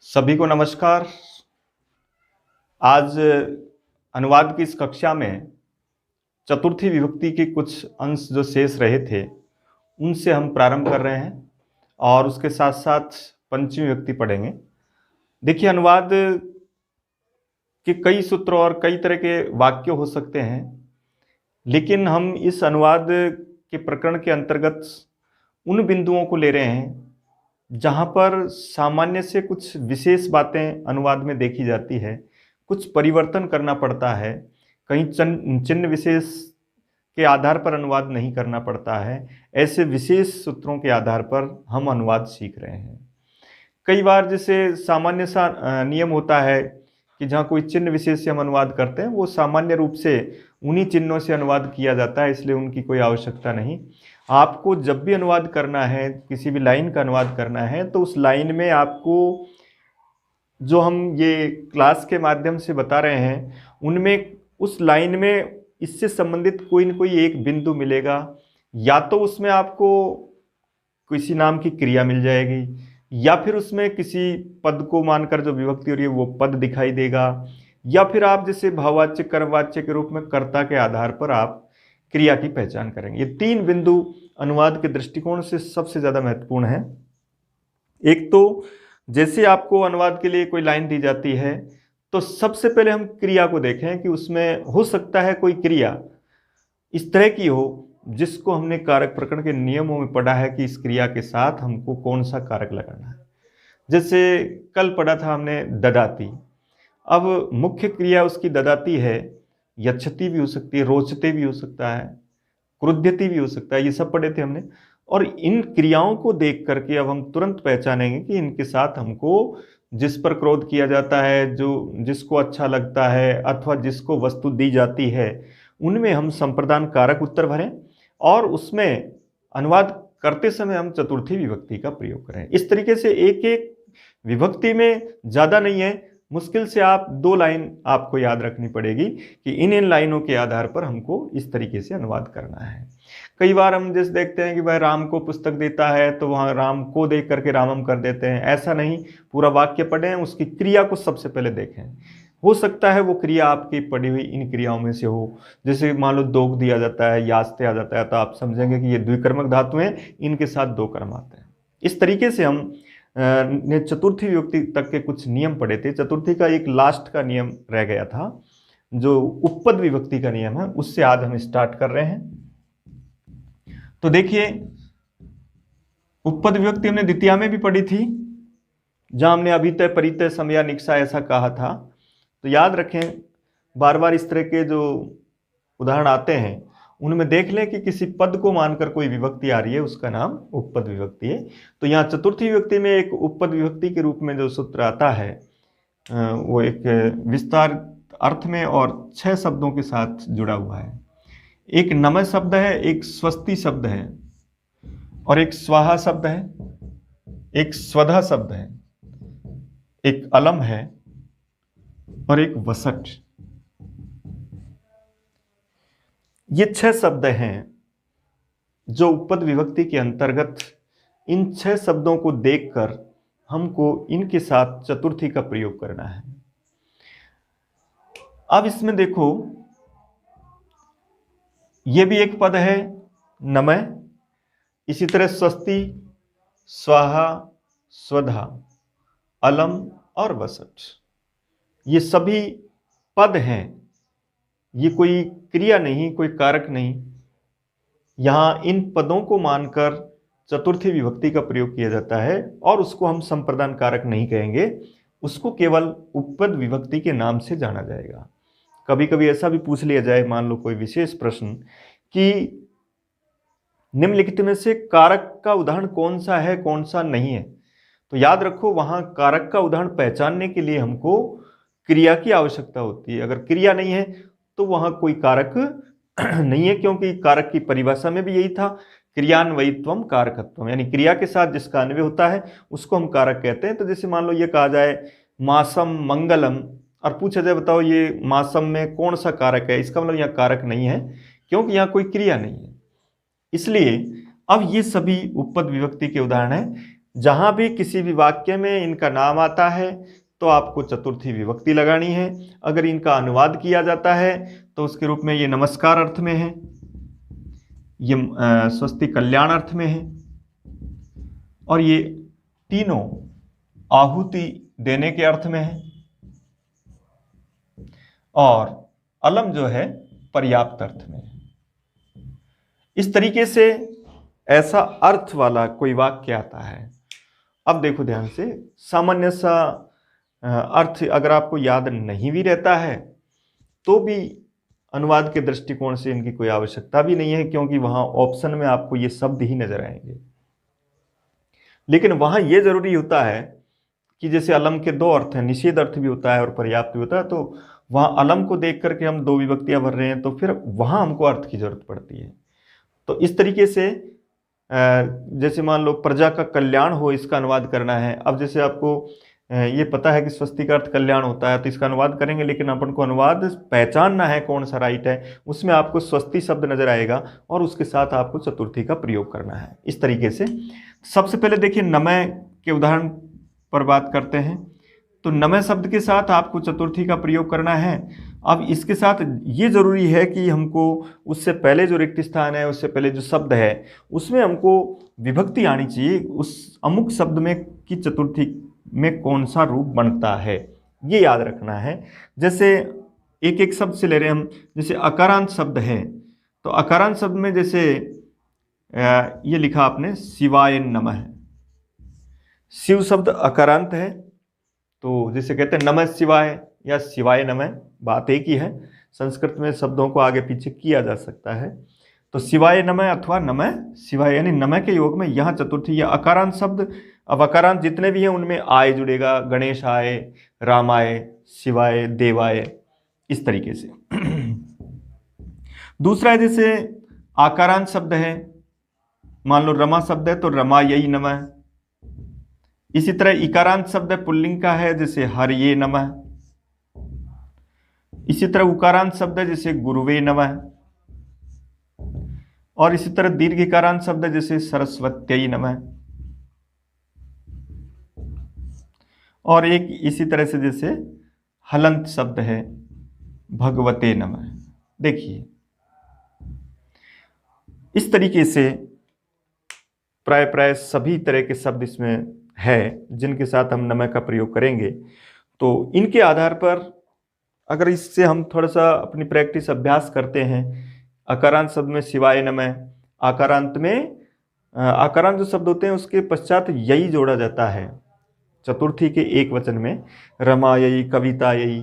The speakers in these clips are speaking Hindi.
सभी को नमस्कार। आज अनुवाद की इस कक्षा में चतुर्थी विभक्ति के कुछ अंश जो शेष रहे थे उनसे हम प्रारंभ कर रहे हैं और उसके साथ साथ पंचमी विभक्ति पढ़ेंगे। देखिए, अनुवाद के कई सूत्र और कई तरह के वाक्य हो सकते हैं, लेकिन हम इस अनुवाद के प्रकरण के अंतर्गत उन बिंदुओं को ले रहे हैं जहाँ पर सामान्य से कुछ विशेष बातें अनुवाद में देखी जाती है, कुछ परिवर्तन करना पड़ता है, कहीं चिन्ह विशेष के आधार पर अनुवाद नहीं करना पड़ता है। ऐसे विशेष सूत्रों के आधार पर हम अनुवाद सीख रहे हैं। कई बार जैसे सामान्य सा नियम होता है कि जहाँ कोई चिन्ह विशेष से हम अनुवाद करते हैं वो सामान्य रूप से उन्हीं चिन्हों से अनुवाद किया जाता है, इसलिए उनकी कोई आवश्यकता नहीं। आपको जब भी अनुवाद करना है, किसी भी लाइन का अनुवाद करना है, तो उस लाइन में आपको जो हम ये क्लास के माध्यम से बता रहे हैं उनमें उस लाइन में इससे संबंधित कोई न कोई एक बिंदु मिलेगा, या तो उसमें आपको किसी नाम की क्रिया मिल जाएगी, या फिर उसमें किसी पद को मानकर जो विभक्ति हो रही है वो पद दिखाई देगा, या फिर आप जैसे भाववाच्य कर्मवाच्य के रूप में कर्ता के आधार पर आप क्रिया की पहचान करेंगे। ये तीन बिंदु अनुवाद के दृष्टिकोण से सबसे ज़्यादा महत्वपूर्ण है। एक तो जैसे आपको अनुवाद के लिए कोई लाइन दी जाती है तो सबसे पहले हम क्रिया को देखें कि उसमें हो सकता है कोई क्रिया इस तरह की हो जिसको हमने कारक प्रकरण के नियमों में पढ़ा है कि इस क्रिया के साथ हमको कौन सा कारक लगाना है। जैसे कल पढ़ा था हमने ददाती। अब मुख्य क्रिया उसकी ददाती है, यच्छति भी हो सकती है, रोचते भी हो सकता है, क्रुध्यति भी हो सकता है, ये सब पढ़े थे हमने। और इन क्रियाओं को देख करके अब हम तुरंत पहचानेंगे कि इनके साथ हमको जिस पर क्रोध किया जाता है, जो जिसको अच्छा लगता है अथवा जिसको वस्तु दी जाती है, उनमें हम संप्रदान कारक उत्तर भरें और उसमें अनुवाद करते समय हम चतुर्थी विभक्ति का प्रयोग करें। इस तरीके से एक एक विभक्ति में ज़्यादा नहीं है, मुश्किल से आप 2 लाइन आपको याद रखनी पड़ेगी कि इन लाइनों के आधार पर हमको इस तरीके से अनुवाद करना है। कई बार हम जैसे देखते हैं कि भाई राम को पुस्तक देता है तो वहाँ राम को देख करके रामम कर देते हैं। ऐसा नहीं, पूरा वाक्य पढ़ें, उसकी क्रिया को सबसे पहले देखें। हो सकता है वो क्रिया आपकी पढ़ी हुई इन क्रियाओं में से हो। जैसे मान लो दोग दिया जाता है, यास्ते आ जाता है, तो आप समझेंगे कि ये द्विकर्मक धातु हैं, इनके साथ 2 कर्म आते हैं। इस तरीके से हम ने चतुर्थी विभक्ति तक के कुछ नियम पढ़े थे। चतुर्थी का एक लास्ट का नियम रह गया था जो उपपद विभक्ति का नियम है, उससे आज हम स्टार्ट कर रहे हैं। तो देखिए, उपपद विभक्ति हमने द्वितीया में भी पढ़ी थी, जहां हमने अभितय परितय समया निक्सा ऐसा कहा था। तो याद रखें, बार बार इस तरह के जो उदाहरण आते हैं उनमें देख लें कि किसी पद को मानकर कोई विभक्ति आ रही है, उसका नाम उपपद विभक्ति है। तो यहाँ चतुर्थी विभक्ति में एक उपपद विभक्ति के रूप में जो सूत्र आता है वो एक विस्तार अर्थ में और 6 शब्दों के साथ जुड़ा हुआ है। एक नमः शब्द है, एक स्वस्ति शब्द है, और एक स्वाहा शब्द है, एक स्वधा शब्द है, एक अलम है और एक वसट। ये 6 शब्द हैं जो उपपद विभक्ति के अंतर्गत, इन 6 शब्दों को देखकर हमको इनके साथ चतुर्थी का प्रयोग करना है। अब इसमें देखो, ये भी एक पद है नमः, इसी तरह स्वस्ति, स्वाहा, स्वधा, अलम और वसट, ये सभी पद हैं। ये कोई क्रिया नहीं, कोई कारक नहीं। यहाँ इन पदों को मानकर चतुर्थी विभक्ति का प्रयोग किया जाता है और उसको हम संप्रदान कारक नहीं कहेंगे, उसको केवल उपपद विभक्ति के नाम से जाना जाएगा। कभी कभी ऐसा भी पूछ लिया जाए, मान लो कोई विशेष प्रश्न, कि निम्नलिखित में से कारक का उदाहरण कौन सा है, कौन सा नहीं है, तो याद रखो वहाँ कारक का उदाहरण पहचानने के लिए हमको क्रिया की आवश्यकता होती है। अगर क्रिया नहीं है तो वहाँ कोई कारक नहीं है, क्योंकि कारक की परिभाषा में भी यही था, क्रियान्वयित्वम कारकत्वम, यानी क्रिया के साथ जिसका अन्वय होता है उसको हम कारक कहते हैं। तो जैसे मान लो ये कहा जाए मासम मंगलम, और पूछा जाए बताओ ये मासम में कौन सा कारक है, इसका मतलब यहाँ कारक नहीं है क्योंकि यहाँ कोई क्रिया नहीं है। इसलिए अब ये सभी उपपद विभक्ति के उदाहरण हैं। जहां भी किसी भी वाक्य में इनका नाम आता है तो आपको चतुर्थी विभक्ति लगानी है। अगर इनका अनुवाद किया जाता है तो उसके रूप में ये नमस्कार अर्थ में है, ये स्वस्ति कल्याण अर्थ में है, और ये तीनों आहुति देने के अर्थ में है, और अलम जो है पर्याप्त अर्थ में है। इस तरीके से ऐसा अर्थ वाला कोई वाक्य आता है। अब देखो ध्यान से, सामान्य सा अर्थ अगर आपको याद नहीं भी रहता है तो भी अनुवाद के दृष्टिकोण से इनकी कोई आवश्यकता भी नहीं है, क्योंकि वहां ऑप्शन में आपको ये शब्द ही नजर आएंगे। लेकिन वहां यह जरूरी होता है कि जैसे अलम के दो अर्थ हैं, निषेध अर्थ भी होता है और पर्याप्त भी होता है, तो वहां अलम को देख करके हम दो विभक्तियां भर रहे हैं तो फिर वहां हमको अर्थ की जरूरत पड़ती है। तो इस तरीके से जैसे मान लो प्रजा का कल्याण हो, इसका अनुवाद करना है। अब जैसे आपको ये पता है कि स्वस्ति का अर्थ कल्याण होता है तो इसका अनुवाद करेंगे, लेकिन अपन को अनुवाद पहचानना है कौन सा राइट है। उसमें आपको स्वस्ति शब्द नजर आएगा और उसके साथ आपको चतुर्थी का प्रयोग करना है। इस तरीके से सबसे पहले देखिए नमय के उदाहरण पर बात करते हैं। तो नमय शब्द के साथ आपको चतुर्थी का प्रयोग करना है। अब इसके साथ ये जरूरी है कि हमको उससे पहले जो रिक्त स्थान है, उससे पहले जो शब्द है, उसमें हमको विभक्ति आनी चाहिए। उस अमुक शब्द में की चतुर्थी में कौन सा रूप बनता है, ये याद रखना है। जैसे एक एक शब्द से ले रहे हैं हम, जैसे अकारांत शब्द है तो अकारांत शब्द में जैसे ये लिखा आपने शिवाय नमः। शिव शब्द अकारांत है, तो जैसे कहते हैं नमः शिवाय या शिवाय नमः, बात एक ही है। संस्कृत में शब्दों को आगे पीछे किया जा सकता है। तो शिवाय नमः अथवा नमः शिवाय, यानी नमः के योग में यहाँ चतुर्थी या अकारांत शब्द। अब अकारांत जितने भी हैं उनमें आय जुड़ेगा, गणेश आय, रामाय, शिवाय, देवाय, इस तरीके से। दूसरा है जैसे आकारांत शब्द है, मान लो रमा शब्द है तो रमायै नमः। इसी तरह इकारांत शब्द पुल्लिंग का है, जैसे हरये नमः। इसी तरह उकारांत शब्द है जैसे गुरुवे नमः। और इसी तरह दीर्घ इकारांत शब्द है जैसे सरस्वत्यै नमः। और एक इसी तरह से जैसे हलंत शब्द है भगवते नमः। देखिए इस तरीके से प्राय सभी तरह के शब्द इसमें है जिनके साथ हम नमः का प्रयोग करेंगे। तो इनके आधार पर अगर इससे हम थोड़ा सा अपनी प्रैक्टिस अभ्यास करते हैं, अकारांत शब्द में शिवाय नमः, आकारांत में आकारांत जो शब्द होते हैं उसके पश्चात यही जोड़ा जाता है चतुर्थी के एक वचन में, रमायै, कवितायै,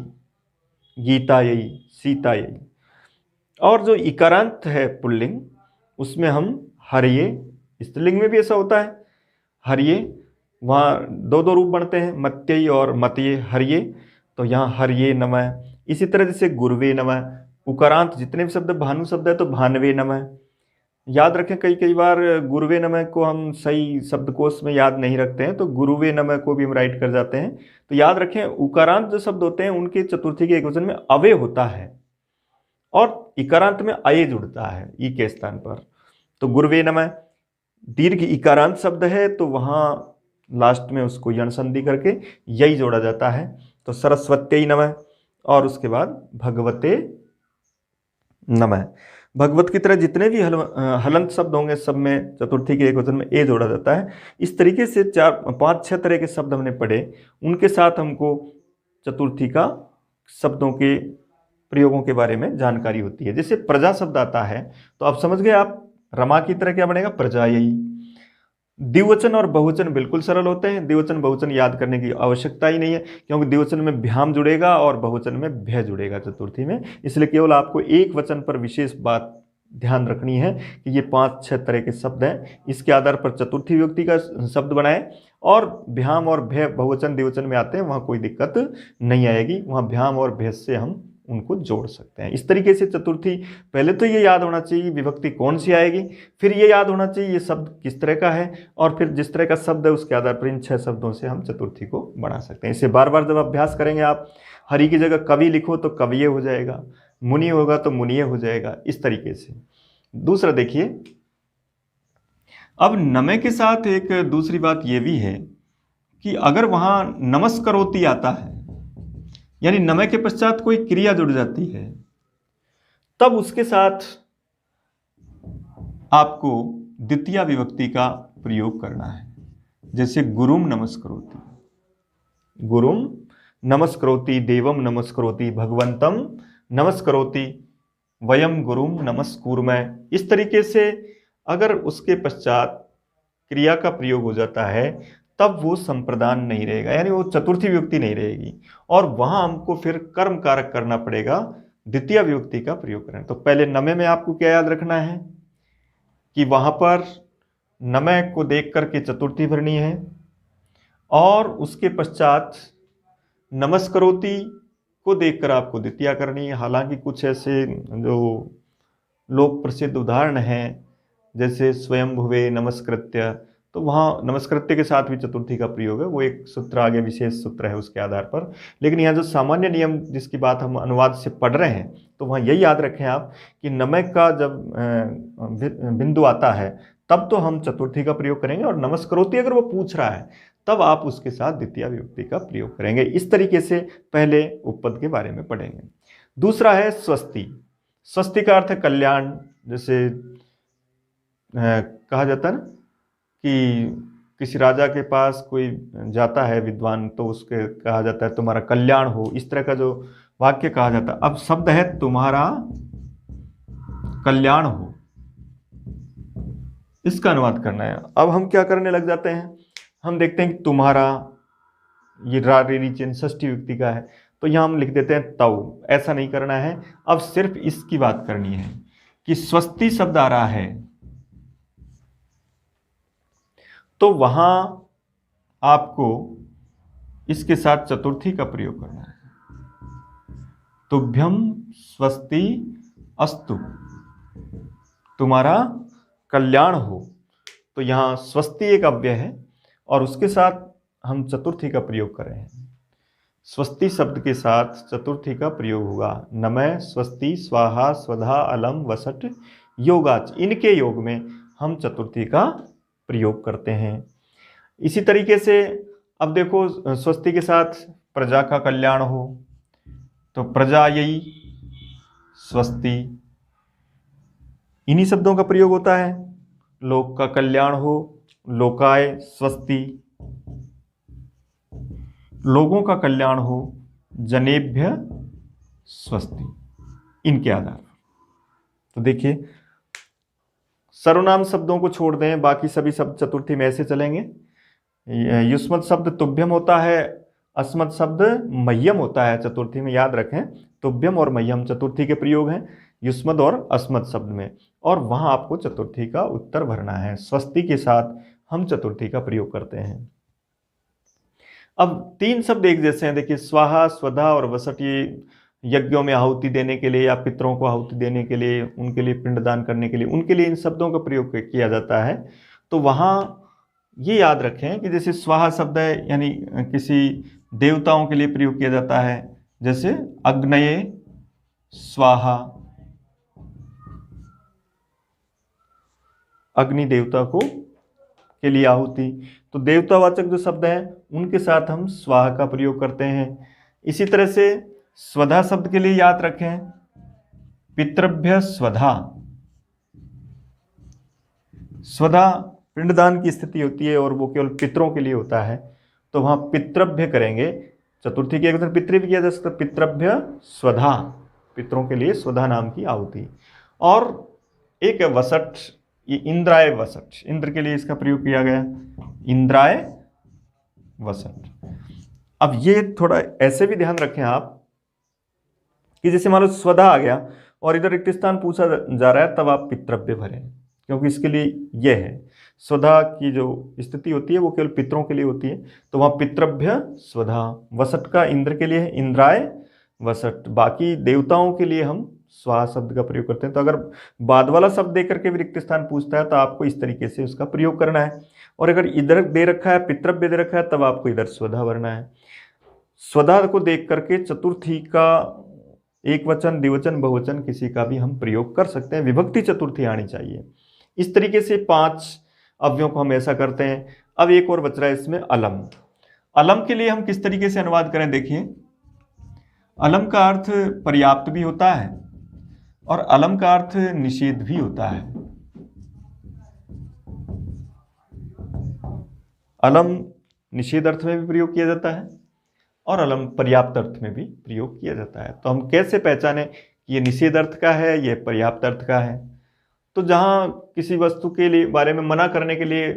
गीतायै, सीतायै। और जो इकारांत है पुल्लिंग, उसमें हम हरिये, स्त्रीलिंग में भी ऐसा होता है हरिये, वहाँ दो दो रूप बनते हैं, मत्यै और मतये हरिये, तो यहाँ हरिये नमः। इसी तरह जैसे गुरुवे नमः। उकारांत जितने भी शब्द भानु शब्द है तो भानवे नमः। याद रखें कई बार गुरुवे नमः को हम सही शब्दकोश में याद नहीं रखते हैं, तो गुरुवे नमः को भी हम राइट कर जाते हैं। तो याद रखें उकारांत जो शब्द होते हैं उनके चतुर्थी के एक वचन में अवे होता है और इकारांत में अये जुड़ता है ई के स्थान पर। तो गुरुवे नमः। दीर्घ इकारांत शब्द है तो वहाँ लास्ट में उसको यण संधि करके यही जोड़ा जाता है, तो सरस्वत्यै नमः। और उसके बाद भगवते नमः। भगवत की तरह जितने भी हलंत शब्द होंगे सब में चतुर्थी के एक वचन में ए जोड़ा जाता है। इस तरीके से 4-5-6 तरह के शब्द हमने पढ़े, उनके साथ हमको चतुर्थी का शब्दों के प्रयोगों के बारे में जानकारी होती है। जैसे प्रजा शब्द आता है तो आप समझ गए, आप रमा की तरह क्या बनेगा, प्रजायै। द्विवचन और बहुवचन बिल्कुल सरल होते हैं, द्विवचन बहुवचन याद करने की आवश्यकता ही नहीं है, क्योंकि द्विवचन में भ्याम जुड़ेगा और बहुवचन में भय जुड़ेगा चतुर्थी में। इसलिए केवल आपको एक वचन पर विशेष बात ध्यान रखनी है कि ये 5-6 तरह के शब्द हैं, इसके आधार पर चतुर्थी विभक्ति का शब्द बनाएं। और भ्याम और भय बहुवचन द्विवचन में आते हैं, वहाँ कोई दिक्कत नहीं आएगी, वहाँ भ्याम और भय से हम उनको जोड़ सकते हैं। इस तरीके से चतुर्थी, पहले तो ये याद होना चाहिए विभक्ति कौन सी आएगी, फिर ये याद होना चाहिए ये शब्द किस तरह का है, और फिर जिस तरह का शब्द है उसके आधार पर इन 6 शब्दों से हम चतुर्थी को बना सकते हैं। इसे बार बार जब अभ्यास करेंगे, आप हरि की जगह कवि लिखो तो कविये हो जाएगा, मुनि होगा तो मुनिये हो जाएगा, इस तरीके से। दूसरा देखिए, अब नमे के साथ एक दूसरी बात यह भी है कि अगर वहां नमस्करोति आता है, यानी नमे के पश्चात कोई क्रिया जुड़ जाती है, तब उसके साथ आपको द्वितीय विभक्ति का प्रयोग करना है। जैसे गुरुम नमस्करोति, गुरुम नमस्करोति, देवम नमस्करोति, भगवंतम नमस्करोति, वयम गुरुम नमस्कुर्मः। इस तरीके से अगर उसके पश्चात क्रिया का प्रयोग हो जाता है तब वो संप्रदान नहीं रहेगा, यानी वो चतुर्थी विभक्ति नहीं रहेगी, और वहां हमको फिर कर्म कारक करना पड़ेगा, द्वितीय विभक्ति का प्रयोग करें। तो पहले नमे में आपको क्या याद रखना है कि वहां पर नमे को देख करके चतुर्थी भरनी है, और उसके पश्चात नमस्करोति को देखकर आपको द्वितीया करनी है। हालांकि कुछ ऐसे जो लोक प्रसिद्ध उदाहरण हैं, जैसे स्वयं भुवे नमस्कृत्य, तो वहाँ नमस्कृत्य के साथ भी चतुर्थी का प्रयोग है, वो एक सूत्र आगे विशेष सूत्र है उसके आधार पर। लेकिन यहाँ जो सामान्य नियम जिसकी बात हम अनुवाद से पढ़ रहे हैं, तो वहाँ यही याद रखें आप कि नमय का जब बिंदु आता है तब तो हम चतुर्थी का प्रयोग करेंगे, और नमस्करोति अगर वो पूछ रहा है तब आप उसके साथ द्वितीय विभक्ति का प्रयोग करेंगे। इस तरीके से पहले उपपद के बारे में पढ़ेंगे। दूसरा है स्वस्ति। स्वस्ति का अर्थ है कल्याण। जैसे कहा जाता है ना कि किसी राजा के पास कोई जाता है विद्वान, तो उसके कहा जाता है तुम्हारा कल्याण हो, इस तरह का जो वाक्य कहा जाता है। अब शब्द है तुम्हारा कल्याण हो, इसका अनुवाद करना है। अब हम क्या करने लग जाते हैं, हम देखते हैं कि तुम्हारा, ये री चिन्ह षष्ठी विभक्ति का है, तो यहां हम लिख देते हैं तव। ऐसा नहीं करना है, अब सिर्फ इसकी बात करनी है कि स्वस्ति शब्द आ रहा है, तो वहां आपको इसके साथ चतुर्थी का प्रयोग करना है। तुभ्यम स्वस्ति अस्तु, तुम्हारा कल्याण हो। तो यहां स्वस्ति एक अव्यय है और उसके साथ हम चतुर्थी का प्रयोग कर रहे हैं। स्वस्ति शब्द के साथ चतुर्थी का प्रयोग होगा। नमः, स्वस्ति, स्वाहा, स्वधा, अलम, वसट, योगाच, इनके योग में हम चतुर्थी का प्रयोग करते हैं। इसी तरीके से अब देखो, स्वस्ति के साथ प्रजा का कल्याण हो, तो प्रजा यही स्वस्ति, इन्हीं शब्दों का प्रयोग होता है। लोक का कल्याण हो, लोकाय स्वस्ति, लोगों का कल्याण हो, जनेभ्य स्वस्ति, इनके आधार पर। तो देखिए, सर्वनाम शब्दों को छोड़ दें, बाकी सभी शब्द चतुर्थी में ऐसे चलेंगे। युष्मत शब्द तुभ्यम होता है, अस्मत् शब्द मह्यम होता है चतुर्थी में, याद रखें। तुभ्यम और मह्यम चतुर्थी के प्रयोग हैं युष्मत और अस्मत् शब्द में, और वहां आपको चतुर्थी का उत्तर भरना है। स्वस्ति के साथ हम चतुर्थी का प्रयोग करते हैं। अब तीन शब्द एक जैसे हैं। देखिए, स्वाहा, स्वधा और वसट, ये यज्ञों में आहुति देने के लिए या पितरों को आहुति देने के लिए, उनके लिए पिंडदान करने के लिए, उनके लिए इन शब्दों का प्रयोग किया जाता है। तो वहाँ ये याद रखें कि जैसे स्वाहा शब्द है, यानी किसी देवताओं के लिए प्रयोग किया जाता है, जैसे अग्नये स्वाहा, अग्नि देवता को के लिए आहुति। तो देवतावाचक जो शब्द हैं उनके साथ हम स्वाहा का प्रयोग करते हैं। इसी तरह से स्वधा शब्द के लिए याद रखें पितृभ्य स्वधा। स्वधा पिंडदान की स्थिति होती है और वो केवल पितरों के लिए होता है, तो वहां पितृभ्य करेंगे। चतुर्थी के एक पितृ भी किया जा सकता है, पितृभ्य स्वधा, पितरों के लिए स्वधा नाम की आहुति। और एक वसट, ये इंद्राय वसट, इंद्र के लिए इसका प्रयोग किया गया, इंद्राय वसट। अब ये थोड़ा ऐसे भी ध्यान रखें आप कि जैसे मान लो स्वधा आ गया और इधर रिक्त स्थान पूछा जा रहा है, तब आप पितृभ्य भरें, क्योंकि इसके लिए यह है, स्वधा की जो स्थिति होती है वो केवल पितरों के लिए होती है, तो वहां पितृभ्य स्वधा। वसट का इंद्र के लिए है, इंद्राय वसट। बाकी देवताओं के लिए हम स्वाहा शब्द का प्रयोग करते हैं। तो अगर बाद वाला शब्द दे करके भी रिक्त स्थान पूछता है तो आपको इस तरीके से उसका प्रयोग करना है, और अगर इधर दे रखा है, पितृभ्य दे रखा है, तब आपको इधर स्वधा भरना है। स्वधा को देख करके चतुर्थी का एक वचन, द्विवचन, बहुवचन किसी का भी हम प्रयोग कर सकते हैं। विभक्ति चतुर्थी आनी चाहिए। इस तरीके से 5 अव्ययों को हम ऐसा करते हैं। अब एक और बच रहा है इसमें अलम। अलम के लिए हम किस तरीके से अनुवाद करें, देखिए अलम का अर्थ पर्याप्त भी होता है और अलम का अर्थ निषेध भी होता है। अलम निषेध अर्थ में भी प्रयोग किया जाता है और अलम पर्याप्त अर्थ में भी प्रयोग किया जाता है। तो हम कैसे पहचानें कि ये निषेध अर्थ का है, ये पर्याप्त अर्थ का है? तो जहां किसी वस्तु के लिए बारे में मना करने के लिए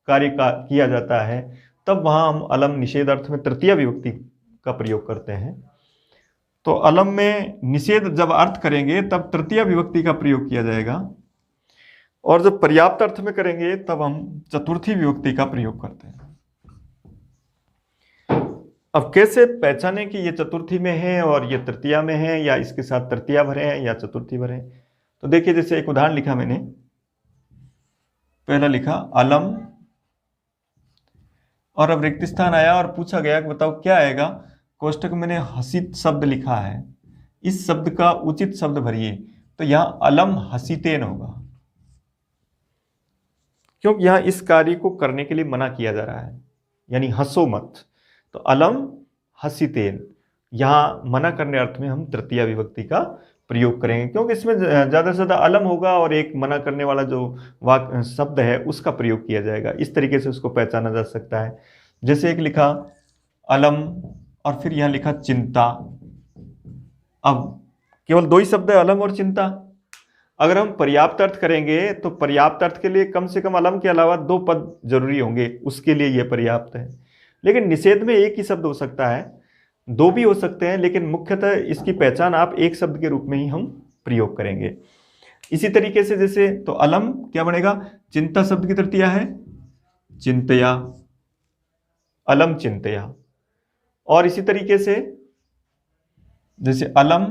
कार्य किया जाता है, तब वहां हम अलम निषेध अर्थ में तृतीया विभक्ति का प्रयोग करते हैं। तो अलम में निषेध जब अर्थ करेंगे तब तृतीया विभक्ति का प्रयोग किया जाएगा, और जब पर्याप्त अर्थ में करेंगे तब हम चतुर्थी विभक्ति का प्रयोग करते हैं। अब कैसे पहचाने कि ये चतुर्थी में है और ये तृतीया में है, या इसके साथ तृतीया भरे हैं या चतुर्थी भरे हैं? तो देखिए जैसे एक उदाहरण लिखा मैंने, पहला लिखा अलम, और अब रिक्त स्थान आया और पूछा गया कि बताओ क्या आएगा। कोष्टक में मैंने हसित शब्द लिखा है, इस शब्द का उचित शब्द भरिए। तो यहां अलम हसितेन होगा, क्योंकि यहां इस कार्य को करने के लिए मना किया जा रहा है, यानी हंसो मत। तो अलम हसितेन, यहां मना करने अर्थ में हम तृतीया विभक्ति का प्रयोग करेंगे, क्योंकि इसमें ज्यादा से ज्यादा अलम होगा और एक मना करने वाला जो वाक्य शब्द है उसका प्रयोग किया जाएगा। इस तरीके से उसको पहचाना जा सकता है। जैसे एक लिखा अलम और फिर यहां लिखा चिंता। अब केवल दो ही शब्द है, अलम और चिंता। अगर हम पर्याप्त अर्थ करेंगे तो पर्याप्त अर्थ के लिए कम से कम अलम के अलावा दो पद जरूरी होंगे, उसके लिए यह पर्याप्त है। लेकिन निषेध में एक ही शब्द हो सकता है, दो भी हो सकते हैं, लेकिन मुख्यतः इसकी पहचान आप एक शब्द के रूप में ही हम प्रयोग करेंगे। इसी तरीके से जैसे तो अलम क्या बनेगा, चिंता शब्द की तृतीया है चिंतया, अलम चिंतया। और इसी तरीके से जैसे अलम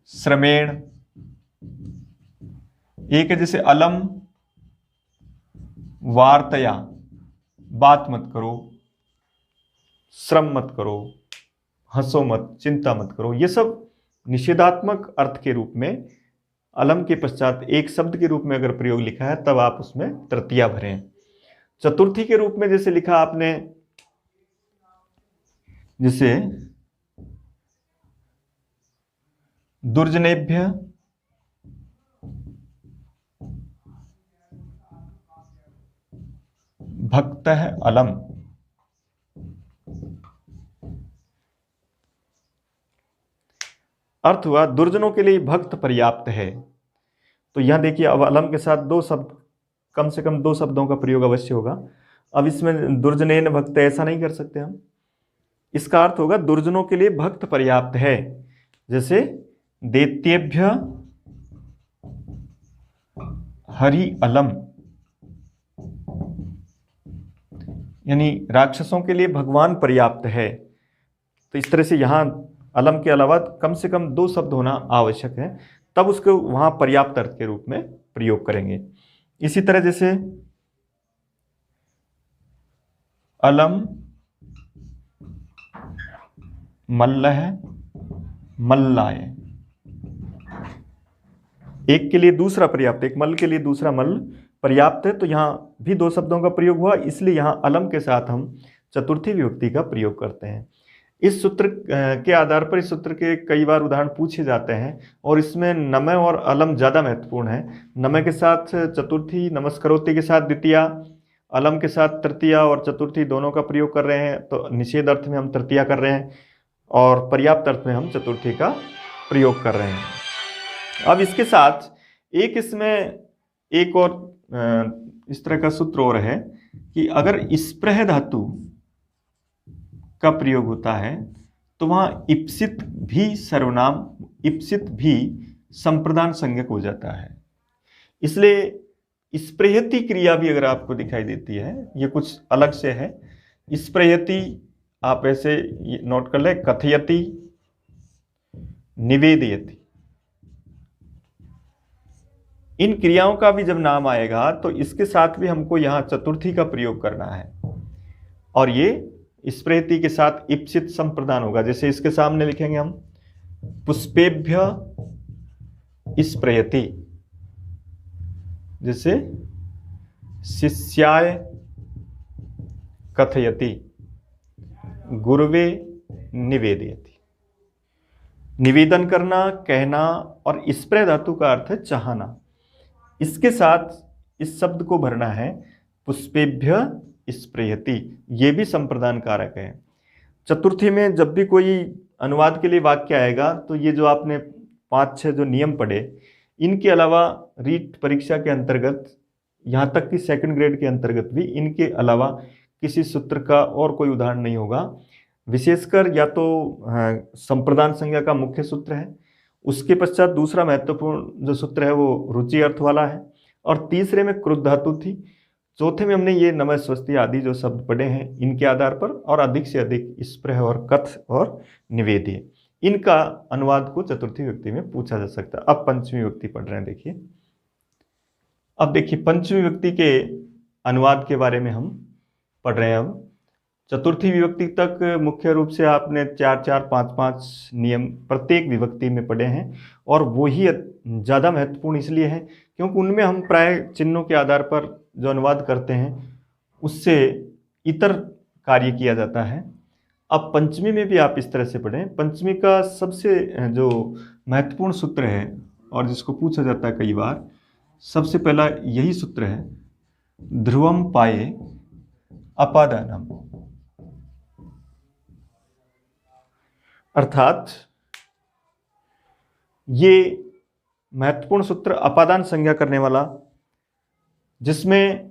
श्रमेण, एक है जैसे अलम वार्तया, बात मत करो, श्रम मत करो, हंसो मत, चिंता मत करो। ये सब निषेधात्मक अर्थ के रूप में अलम के पश्चात एक शब्द के रूप में अगर प्रयोग लिखा है तब आप उसमें तृतीया भरें। चतुर्थी के रूप में जैसे लिखा आपने, जैसे दुर्जनेभ्य भक्त है अलम, अर्थ हुआ दुर्जनों के लिए भक्त पर्याप्त है। तो यहां देखिए अब अलम के साथ दो शब्द, कम से कम दो शब्दों का प्रयोग अवश्य होगा। अब इसमें दुर्जनेन भक्त ऐसा नहीं कर सकते हम, इसका अर्थ होगा दुर्जनों के लिए भक्त पर्याप्त है। जैसे दैत्येभ्य हरि अलम, यानी राक्षसों के लिए भगवान पर्याप्त है। तो इस तरह से यहां अलम के अलावा कम से कम दो शब्द होना आवश्यक है, तब उसको वहां पर्याप्त अर्थ के रूप में प्रयोग करेंगे। इसी तरह जैसे अलम मल्ल है मल्लाय, एक के लिए दूसरा पर्याप्त, एक मल्ल के लिए दूसरा मल्ल पर्याप्त है। तो यहां भी दो शब्दों का प्रयोग हुआ, इसलिए यहां अलम के साथ हम चतुर्थी विभक्ति का प्रयोग करते हैं। इस सूत्र के आधार पर इस सूत्र के कई बार उदाहरण पूछे जाते हैं, और इसमें नमय और अलम ज़्यादा महत्वपूर्ण है। नमय के साथ चतुर्थी, नमस्करोति के साथ द्वितीया, अलम के साथ तृतीया और चतुर्थी दोनों का प्रयोग कर रहे हैं। तो निषेध अर्थ में हम तृतीया कर रहे हैं और पर्याप्त अर्थ में हम चतुर्थी का प्रयोग कर रहे हैं। अब इसके साथ एक इसमें एक और इस तरह का सूत्र और है कि अगर स्प्रह धातु का प्रयोग होता है तो वहां इप्सित भी सर्वनाम, इप्सित भी संप्रदान संज्ञक हो जाता है। इसलिए स्प्रहति क्रिया भी अगर आपको दिखाई देती है, ये कुछ अलग से है। स्प्रहति आप ऐसे नोट कर ले, कथयति, निवेदयति, इन क्रियाओं का भी जब नाम आएगा तो इसके साथ भी हमको यहां चतुर्थी का प्रयोग करना है, और ये स्प्रहति के साथ इप्सित संप्रदान होगा। जैसे इसके सामने लिखेंगे हम पुष्पेभ्य स्प्रहति, जैसे शिष्याय कथयति गुरुवे निवेदयति। निवेदन करना, कहना, और स्प्रे धातु का अर्थ है चाहना। इसके साथ इस शब्द को भरना है पुष्पेभ्य स्प्रेयति, ये भी संप्रदान कारक है। चतुर्थी में जब भी कोई अनुवाद के लिए वाक्य आएगा तो ये जो आपने 5-6 जो नियम पढ़े, इनके अलावा रीट परीक्षा के अंतर्गत, यहाँ तक कि सेकंड ग्रेड के अंतर्गत भी इनके अलावा किसी सूत्र का और कोई उदाहरण नहीं होगा। विशेषकर या तो संप्रदान संज्ञा का मुख्य सूत्र है, उसके पश्चात दूसरा महत्वपूर्ण जो सूत्र है वो रुचि अर्थ वाला है, और तीसरे में क्रुद्ध धातु थी, चौथे में हमने ये नमः स्वस्ति आदि जो शब्द पढ़े हैं इनके आधार पर, और अधिक से अधिक स्प्रह और कथ और निवेद्य, इनका अनुवाद को चतुर्थी विभक्ति में पूछा जा सकता है। अब पंचमी विभक्ति पढ़ रहे हैं, देखिए। अब देखिए पंचमी विभक्ति के अनुवाद के बारे में हम पढ़ रहे हैं। अब चतुर्थी विभक्ति तक मुख्य रूप से आपने 4-4, 5-5 नियम प्रत्येक विभक्ति में पढ़े हैं, और वो ही ज़्यादा महत्वपूर्ण इसलिए है क्योंकि उनमें हम प्राय चिन्हों के आधार पर जो अनुवाद करते हैं उससे इतर कार्य किया जाता है। अब पंचमी में भी आप इस तरह से पढ़ें। पंचमी का सबसे जो महत्वपूर्ण सूत्र है और जिसको पूछा जाता है कई बार, सबसे पहला यही सूत्र है, ध्रुवम पाये अपादानम। अर्थात ये महत्वपूर्ण सूत्र अपादान संज्ञा करने वाला, जिसमें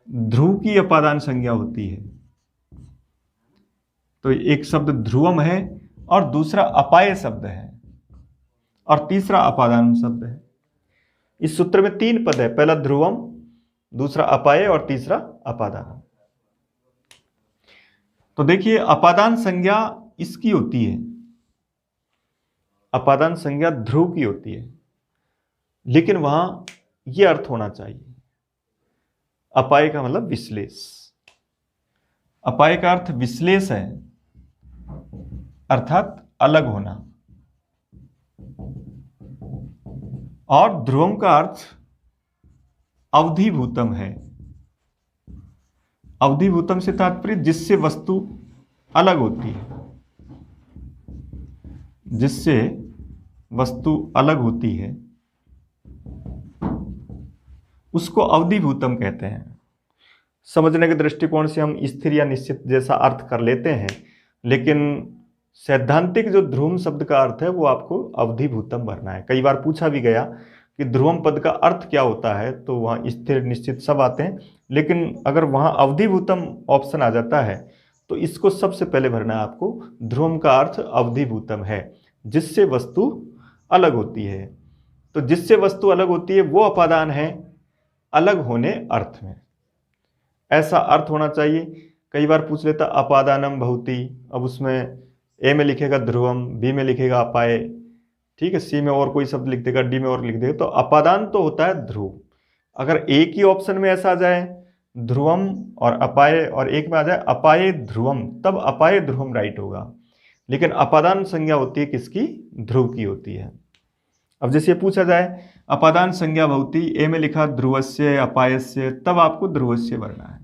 ध्रुव की अपादान संज्ञा होती है। तो एक शब्द ध्रुवम है और दूसरा अपाय शब्द है और तीसरा अपादान शब्द है। इस सूत्र में 3 पद है, पहला ध्रुवम, दूसरा अपाय और तीसरा अपादान। तो देखिए अपादान संज्ञा इसकी होती है, अपादान संज्ञा ध्रुव की होती है, लेकिन वहां यह अर्थ होना चाहिए, अपाय का मतलब विश्लेष। अपाय का अर्थ विश्लेष है, अर्थात अलग होना, और ध्रुवम का अर्थ अवधिभूतम है। अवधिभूतम से तात्पर्य जिससे वस्तु अलग होती है, जिससे वस्तु अलग होती है उसको अवधिभूतम कहते हैं। समझने के दृष्टिकोण से हम स्थिर या निश्चित जैसा अर्थ कर लेते हैं, लेकिन सैद्धांतिक जो ध्रुवम शब्द का अर्थ है वो आपको अवधिभूतम भरना है। कई बार पूछा भी गया कि ध्रुवम पद का अर्थ क्या होता है, तो वहाँ स्थिर निश्चित सब आते हैं, लेकिन अगर वहाँ अवधिभूतम ऑप्शन आ जाता है तो इसको सबसे पहले भरना है आपको। ध्रुवम का अर्थ अवधिभूतम है, जिससे वस्तु अलग होती है। तो जिससे वस्तु अलग होती है वो अपादान है, अलग होने अर्थ में, ऐसा अर्थ होना चाहिए। कई बार पूछ लेता अपादानम भवति, अब उसमें ए में लिखेगा ध्रुवम, बी में लिखेगा अपाय, ठीक है, सी में और कोई शब्द लिख देगा, डी में और लिख देगा, तो अपादान तो होता है ध्रुव। अगर एक ही ऑप्शन में ऐसा आ जाए ध्रुवम और अपाय, और एक में आ जाए अपाय ध्रुवम, तब अपाय ध्रुवम राइट होगा। लेकिन अपादान संज्ञा होती है किसकी? ध्रुव की होती है। अब जैसे पूछा जाए अपादान संज्ञा भवति, ए में लिखा ध्रुवस्य अपायस्य, तब आपको ध्रुवस्य भरना है,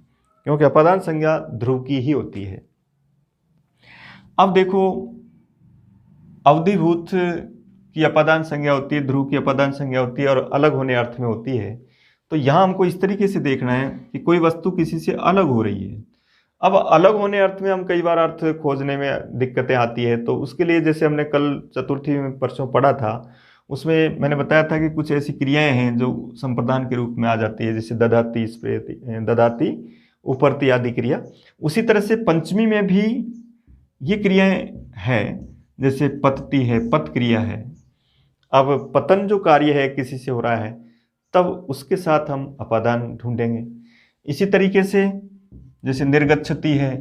क्योंकि अपादान संज्ञा ध्रुव की ही होती है। अब देखो अवधिभूत की अपादान संज्ञा होती है, ध्रुव की अपादान संज्ञा होती है और अलग होने अर्थ में होती है। तो यहाँ हमको इस तरीके से देखना है कि कोई वस्तु किसी से अलग हो रही है। अब अलग होने अर्थ में हम कई बार अर्थ खोजने में दिक्कतें आती है, तो उसके लिए जैसे हमने कल चतुर्थी में परसों पढ़ा था, उसमें मैंने बताया था कि कुछ ऐसी क्रियाएं हैं जो संप्रदान के रूप में आ जाती है, जैसे ददाती, स्प्रेति, ददाती, उपरती आदि क्रिया। उसी तरह से पंचमी में भी ये क्रियाएं हैं, जैसे पतती है, पत क्रिया है। अब पतन जो कार्य है किसी से हो रहा है, तब उसके साथ हम अपादान ढूंढेंगे। इसी तरीके से जैसे निर्गच्छति है,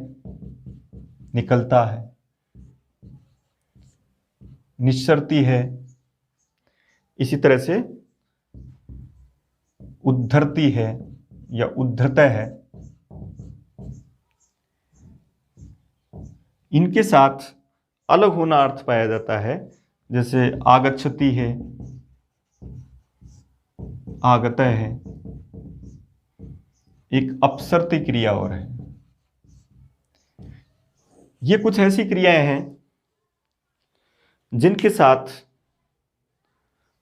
निकलता है, निश्चरती है, इसी तरह से उद्धरती है या उद्धृत है, इनके साथ अलग होना अर्थ पाया जाता है। जैसे आगच्छति है, आगत है, एक अपसर्ती क्रिया और है। ये कुछ ऐसी क्रियाएं हैं जिनके साथ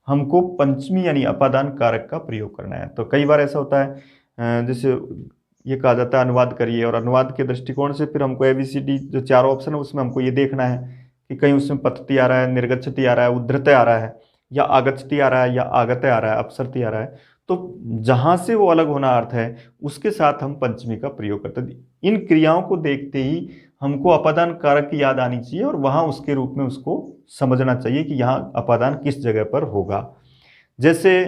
हमको पंचमी यानी अपादान कारक का प्रयोग करना है। तो कई बार ऐसा होता है जैसे ये कहा जाता है अनुवाद करिए, और अनुवाद के दृष्टिकोण से फिर हमको ABCD जो चारों ऑप्शन है उसमें हमको ये देखना है कि कहीं उसमें पतति आ रहा है, निर्गच्छति आ रहा है, उद्धृत आ रहा है, या आगच्छति आ रहा है, या आगत आ रहा है, अपसर्ति आ रहा है। तो जहां से वो अलग होना अर्थ है उसके साथ हम पंचमी का प्रयोग करते हैं। इन क्रियाओं को देखते ही हमको अपादान कारक की याद आनी चाहिए और वहां उसके रूप में उसको समझना चाहिए कि यहाँ अपादान किस जगह पर होगा। जैसे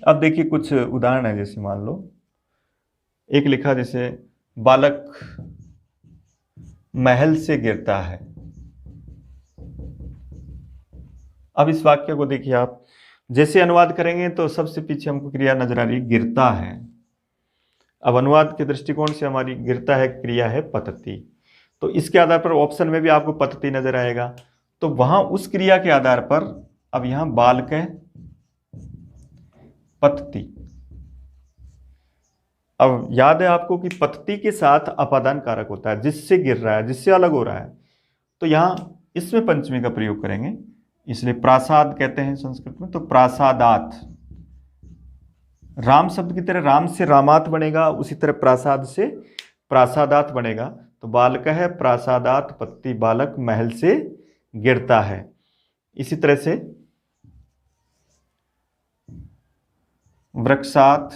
अब देखिए कुछ उदाहरण है। जैसे मान लो एक लिखा, जैसे बालक महल से गिरता है। अब इस वाक्य को देखिए आप, जैसे अनुवाद करेंगे तो सबसे पीछे हमको क्रिया नजर आ रही है गिरता है। अब अनुवाद के दृष्टिकोण से हमारी गिरता है क्रिया है पतति, तो इसके आधार पर ऑप्शन में भी आपको पतति नजर आएगा। तो वहां उस क्रिया के आधार पर अब यहां बालक पतति। अब याद है आपको कि पतति के साथ अपादान कारक होता है, जिससे गिर रहा है, जिससे अलग हो रहा है। तो यहां इसमें पंचमी का प्रयोग करेंगे, इसलिए प्रासाद कहते हैं संस्कृत में। तो प्रासादात, राम शब्द की तरह राम से रामात बनेगा, उसी तरह प्रासाद से प्रासादात बनेगा। तो बालक है प्रासादात पत्ति, बालक महल से गिरता है। इसी तरह से वृक्षात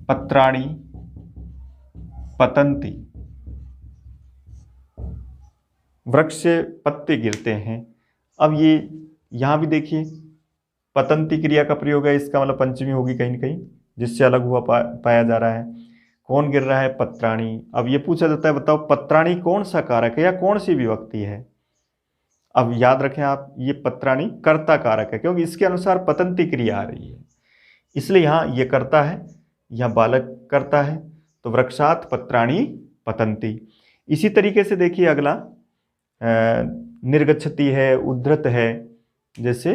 पत्राणि पतंती, वृक्ष से पत्ते गिरते हैं। अब ये यहां भी देखिए पतंती क्रिया का प्रयोग है, इसका मतलब पंचमी होगी कहीं न कहीं, जिससे अलग हुआ पाया जा रहा है। कौन गिर रहा है? पत्राणी। अब ये पूछा जाता है बताओ पत्राणी कौन सा कारक है या कौन सी विभक्ति है। अब याद रखें आप, ये पत्राणी कर्ता कारक है, क्योंकि इसके अनुसार पतंती क्रिया आ रही है, इसलिए यहां ये करता है, यहां बालक करता है। तो वृक्षात पत्राणी पतंती। इसी तरीके से देखिए अगला निर्गच्छति है, उद्धृत है। जैसे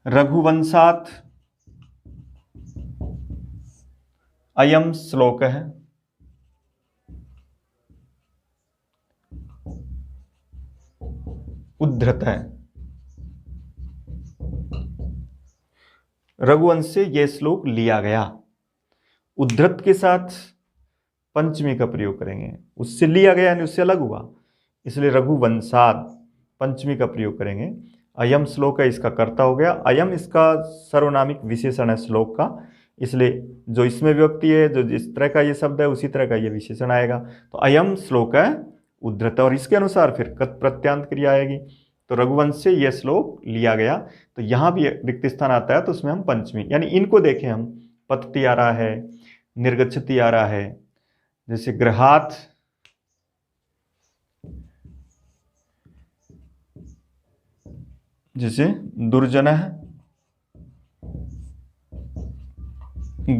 रघुवंशात अयम श्लोक है, उद्धृत है। रघुवंश से यह श्लोक लिया गया। उद्धृत के साथ पंचमी का प्रयोग करेंगे, उससे लिया गया यानी उससे अलग हुआ, इसलिए रघुवंशात पंचमी का प्रयोग करेंगे। अयम श्लोक है, इसका कर्ता हो गया। अयम इसका सर्वनामिक विशेषण है श्लोक का, इसलिए जो इसमें विभक्ति है, जो जिस तरह का ये शब्द है उसी तरह का ये विशेषण आएगा। तो अयम श्लोक है उद्धृत, और इसके अनुसार फिर कत प्रत्यांत क्रिया आएगी। तो रघुवंश से यह श्लोक लिया गया, तो यहां भी रिक्त स्थान आता है तो उसमें हम पंचमी, यानी इनको देखें हम, पतति आ रहा है, निर्गच्छति आ रहा है। जैसे गृहात जैसे दुर्जनः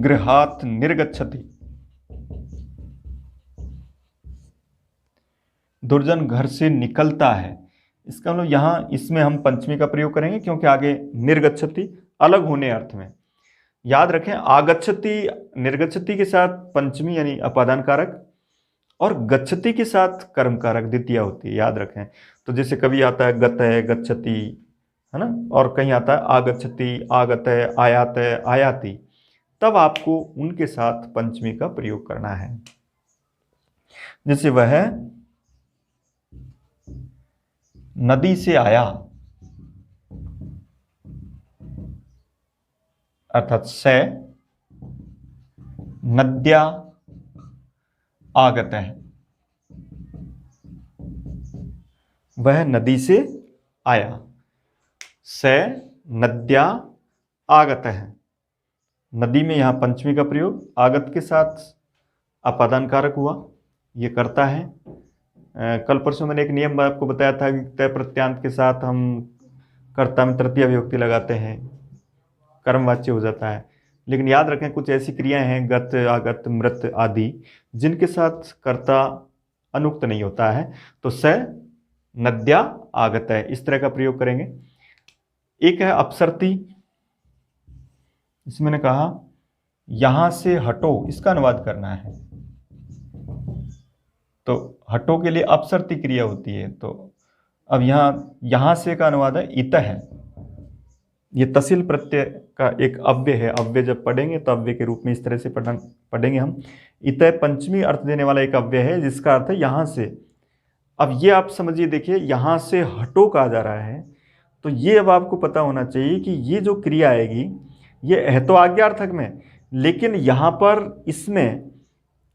गृहात निर्गच्छति, दुर्जन घर से निकलता है। इसका मतलब यहां इसमें हम पंचमी का प्रयोग करेंगे, क्योंकि आगे निर्गच्छति अलग होने अर्थ में। याद रखें आगच्छति निर्गच्छति के साथ पंचमी यानी अपादान कारक, और गच्छति के साथ कर्म कारक द्वितीया होती है, याद रखें। तो जैसे कभी आता है गत है गच्छति, है ना, और कहीं आता है आगच्छति आगत है आयात है आयाति, तब आपको उनके साथ पंचमी का प्रयोग करना है। जैसे वह नदी से आया, अर्थात से नद्या आगत है, वह नदी से आया। से नद्या आगत है, नदी में यहां पंचमी का प्रयोग, आगत के साथ अपादान कारक हुआ, ये करता है। कल परसों मैंने एक नियम आपको बताया था कि तय प्रत्यांत के साथ हम कर्ता में तृतीय विभक्ति लगाते हैं, कर्मवाच्य हो जाता है। लेकिन याद रखें कुछ ऐसी क्रियाएं हैं गत आगत मृत आदि जिनके साथ कर्ता अनुक्त नहीं होता है, तो स नद्या आगत है, इस तरह का प्रयोग करेंगे। एक है अपसर्ती, इसमें मैंने कहा यहां से हटो, इसका अनुवाद करना है। तो हटो के लिए अपसर्ती क्रिया होती है। तो अब यहां से का अनुवाद है इतः है। ये तसिल प्रत्यय का एक अव्यय है। अव्यय जब पढ़ेंगे तो अव्यय के रूप में इस तरह से पढ़ेंगे हम। इतः पंचमी अर्थ देने वाला एक अव्यय है जिसका अर्थ है यहां से। अब ये आप समझिए, देखिए यहां से हटो कहा जा रहा है, तो ये अब आपको पता होना चाहिए कि ये जो क्रिया आएगी ये है तो आज्ञार्थक में, लेकिन यहाँ पर इसमें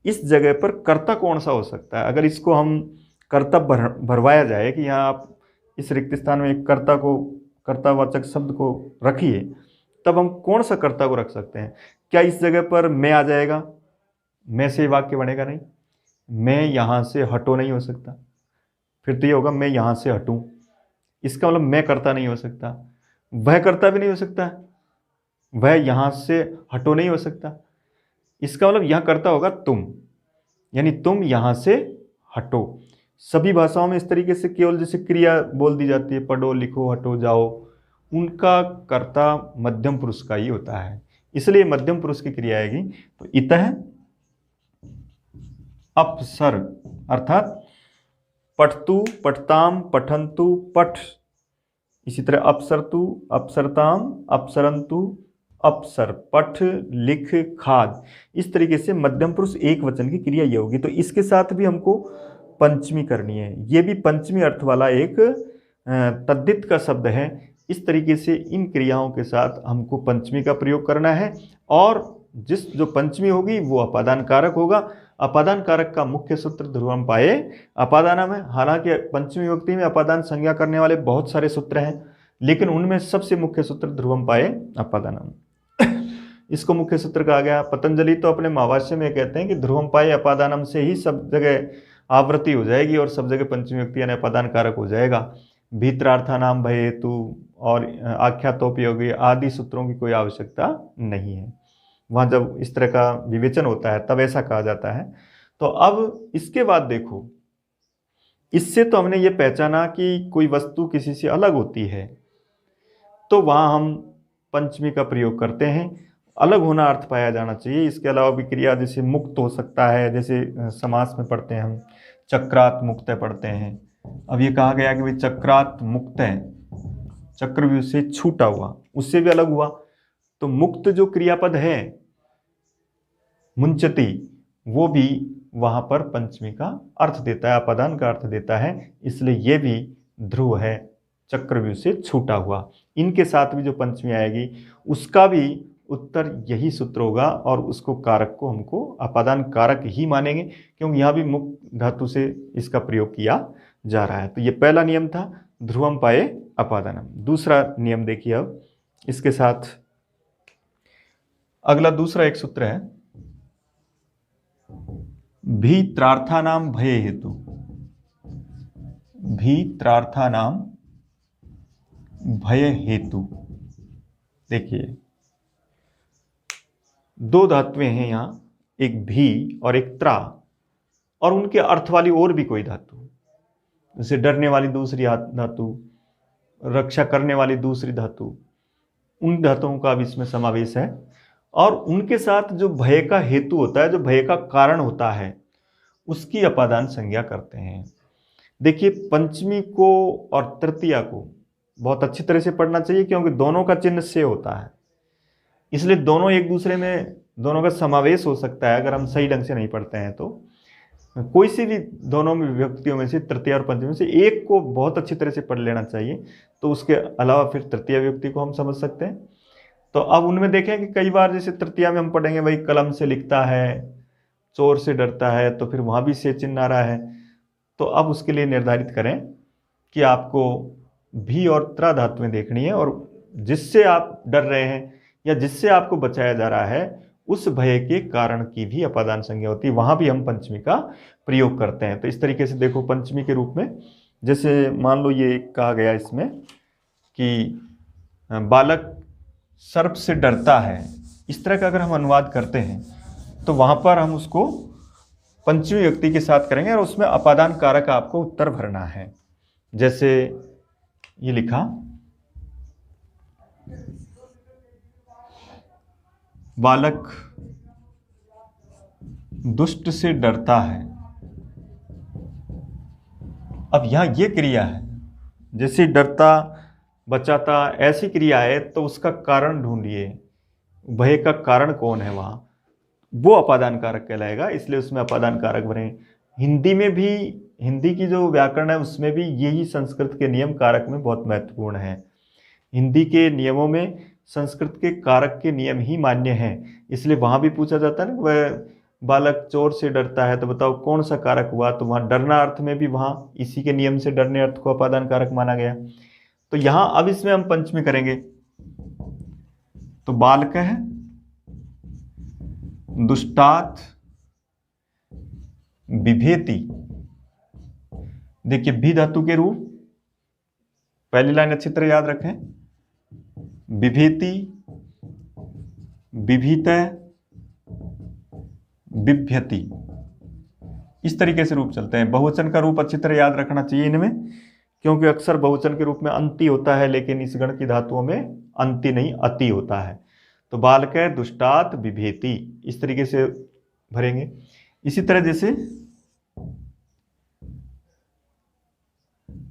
इस जगह पर कर्ता कौन सा हो सकता है। अगर इसको हम कर्ता भरवाया जाए कि यहाँ आप इस रिक्त स्थान में एक कर्तावाचक शब्द को रखिए, तब हम कौन सा कर्ता को रख सकते हैं। क्या इस जगह पर मैं आ जाएगा? मैं से वाक्य बनेगा नहीं। मैं यहाँ से हटो नहीं हो सकता, फिर तो ये होगा मैं यहाँ से हटूं। इसका मतलब मैं कर्ता नहीं हो सकता, वह कर्ता भी नहीं हो सकता, वह यहाँ से हटो नहीं हो सकता। इसका मतलब यहाँ कर्ता होगा तुम, यानी तुम यहाँ से हटो। सभी भाषाओं में इस तरीके से केवल जैसे क्रिया बोल दी जाती है, पढ़ो, लिखो, हटो, जाओ, उनका कर्ता मध्यम पुरुष का ही होता है, इसलिए मध्यम पुरुष की क्रिया आएगी। तो इतः अपसर अर्थात पठतु, पठताम, पठन्तु, पठ। इसी तरह अपसरतु, अपसरताम, अपसरन्तु, अपसर, पठ, लिख, खाद। इस तरीके से मध्यम पुरुष एक वचन की क्रिया ये होगी। तो इसके साथ भी हमको पंचमी करनी है। ये भी पंचमी अर्थ वाला एक तद्धित का शब्द है। इस तरीके से इन क्रियाओं के साथ हमको पंचमी का प्रयोग करना है, और जो पंचमी होगी वो अपादान कारक होगा। अपादान कारक का मुख्य सूत्र ध्रुवम पाए अपादानम है। हालांकि पंचमी विभक्ति में अपादान संज्ञा करने वाले बहुत सारे सूत्र हैं, लेकिन उनमें सबसे मुख्य सूत्र ध्रुवम पाए अपादानम। इसको मुख्य सूत्र कहा गया। पतंजलि तो अपने महाभाष्य में कहते हैं कि ध्रुवम पाए अपादानम से ही सब जगह आवृत्ति हो जाएगी और सब जगह पंचमी विभक्ति यानी अपादान कारक हो जाएगा। भीतरार्था नाम भय हेतु और आख्यातोपयोगी आदि सूत्रों की कोई आवश्यकता नहीं है। वहाँ जब इस तरह का विवेचन होता है तब ऐसा कहा जाता है। तो अब इसके बाद देखो, इससे तो हमने ये पहचाना कि कोई वस्तु किसी से अलग होती है, तो वहाँ हम पंचमी का प्रयोग करते हैं। अलग होना अर्थ पाया जाना चाहिए। इसके अलावा भी क्रिया जैसे मुक्त हो सकता है, जैसे समास में पढ़ते हैं हम चक्रात मुक्त पढ़ते हैं। अब ये कहा गया कि भाई चक्रात मुक्त है, चक्रव्यूह से छूटा हुआ, उससे भी अलग हुआ। तो मुक्त जो क्रियापद है मुंचती, वो भी वहां पर पंचमी का अर्थ देता है, अपादान का अर्थ देता है, इसलिए ये भी ध्रुव है, चक्रव्यूह से छूटा हुआ। इनके साथ भी जो पंचमी आएगी उसका भी उत्तर यही सूत्र होगा, और उसको कारक को हमको अपादान कारक ही मानेंगे, क्योंकि यहाँ भी मुक्त धातु से इसका प्रयोग किया जा रहा है। तो ये पहला नियम था, ध्रुवम पाए अपादानम। दूसरा नियम देखिए अब इसके साथ अगला दूसरा एक सूत्र है, भीत्रार्थानाम भय हेतु। भीत्रार्थानाम भय हेतु। देखिए दो धातुएं हैं यहाँ, एक भी और एक त्रा, और उनके अर्थ वाली और भी कोई धातु, जैसे डरने वाली दूसरी धातु, रक्षा करने वाली दूसरी धातु, उन धातुओं का भी इसमें समावेश है। और उनके साथ जो भय का हेतु होता है, जो भय का कारण होता है, उसकी अपादान संज्ञा करते हैं। देखिए पंचमी को और तृतीया को बहुत अच्छी तरह से पढ़ना चाहिए, क्योंकि दोनों का चिन्ह से होता है, इसलिए दोनों एक दूसरे में, दोनों का समावेश हो सकता है। अगर हम सही ढंग से नहीं पढ़ते हैं तो कोई सी भी दोनों में विभक्तियों में से, तृतीया और पंचमी में से एक को बहुत अच्छी तरह से पढ़ लेना चाहिए, तो उसके अलावा फिर तृतीया विभक्ति को हम समझ सकते हैं। तो अब उनमें देखें कि कई बार जैसे तृतीया में हम पढ़ेंगे भाई कलम से लिखता है, चोर से डरता है, तो फिर वहाँ भी से चिन्ह आ रहा है। तो अब उसके लिए निर्धारित करें कि आपको भी और त्रा धातुएं देखनी है, और जिससे आप डर रहे हैं या जिससे आपको बचाया जा रहा है उस भय के कारण की भी अपादान संज्ञा होती है, वहाँ भी हम पंचमी का प्रयोग करते हैं। तो इस तरीके से देखो पंचमी के रूप में, जैसे मान लो ये कहा गया इसमें कि बालक सर्प से डरता है, इस तरह का अगर हम अनुवाद करते हैं तो वहाँ पर हम उसको पंचमी व्यक्ति के साथ करेंगे, और उसमें अपादान कारक आपको उत्तर भरना है। जैसे ये लिखा, बालक दुष्ट से डरता है। अब यहां ये क्रिया है, जैसे डरता, बचाता, ऐसी क्रिया है, तो उसका कारण ढूंढिए, भय का कारण कौन है वहां, वो अपादान कारक कहलाएगा, इसलिए उसमें अपादान कारक भरे। हिंदी में भी, हिंदी की जो व्याकरण है उसमें भी यही संस्कृत के नियम कारक में बहुत महत्वपूर्ण है। हिंदी के नियमों में संस्कृत के कारक के नियम ही मान्य हैं, इसलिए वहां भी पूछा जाता है ना, वह बालक चोर से डरता है, तो बताओ कौन सा कारक हुआ, तो वहां डरना अर्थ में भी वहां इसी के नियम से डरने अर्थ को अपादान कारक माना गया। तो यहां अब इसमें हम पंचमी करेंगे, तो बालक है दुष्टात बिभेति। देखिए भी धातु के रूप, पहली लाइन अच्छी तरह याद रखें, बिभेति, बिभीत, बिभ्यति, इस तरीके से रूप चलते हैं। बहुवचन का रूप अच्छी तरह याद रखना चाहिए इनमें, क्योंकि अक्सर बहुवचन के रूप में अंति होता है, लेकिन इस गण की धातुओं में अंति नहीं अति होता है। तो बालक है दुष्टात बिभेति, इस तरीके से भरेंगे। इसी तरह जैसे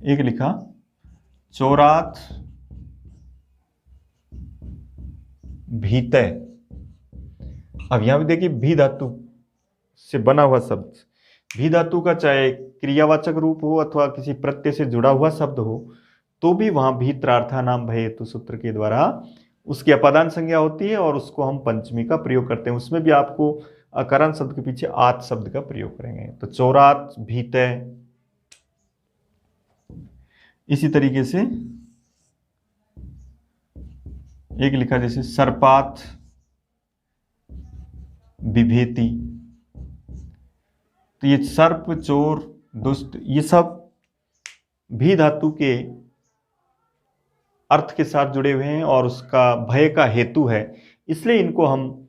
एक लिखा चोरात भीतय। अब यहां भी देखिए भी धातु से बना हुआ शब्द, भी धातु का चाहे क्रियावाचक रूप हो अथवा किसी प्रत्यय से जुड़ा हुआ शब्द हो, तो भी वहां भीत्रार्था नाम भय हेतु सूत्र के द्वारा उसकी अपादान संज्ञा होती है और उसको हम पंचमी का प्रयोग करते हैं। उसमें भी आपको अकारण शब्द के पीछे आत शब्द का प्रयोग करेंगे। तो चोरात भीतय, इसी तरीके से एक लिखा जैसे सर्पात बिभेति। तो ये सर्प, चोर, दुष्ट, ये सब भी धातु के अर्थ के साथ जुड़े हुए हैं और उसका भय का हेतु है, इसलिए इनको हम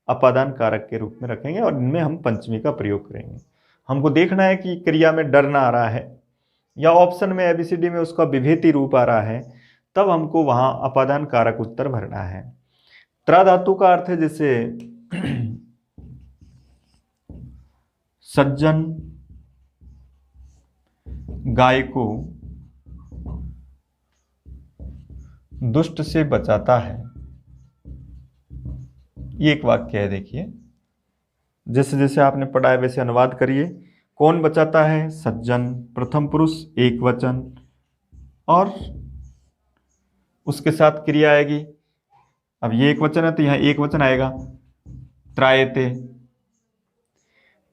अपादान कारक के रूप में रखेंगे और इनमें हम पंचमी का प्रयोग करेंगे। हमको देखना है कि क्रिया में डरना आ रहा है या ऑप्शन में एबीसीडी में उसका विभेति रूप आ रहा है, तब हमको वहां अपादान कारक उत्तर भरना है। त्रा धातु का अर्थ है जैसे सज्जन गाय को दुष्ट से बचाता है, ये एक वाक्य है। देखिए जैसे जैसे आपने पढ़ा है वैसे अनुवाद करिए। कौन बचाता है? सज्जन, प्रथम पुरुष एक वचन, और उसके साथ क्रिया आएगी। अब ये एक वचन है तो यहां एक वचन आएगा त्रायते।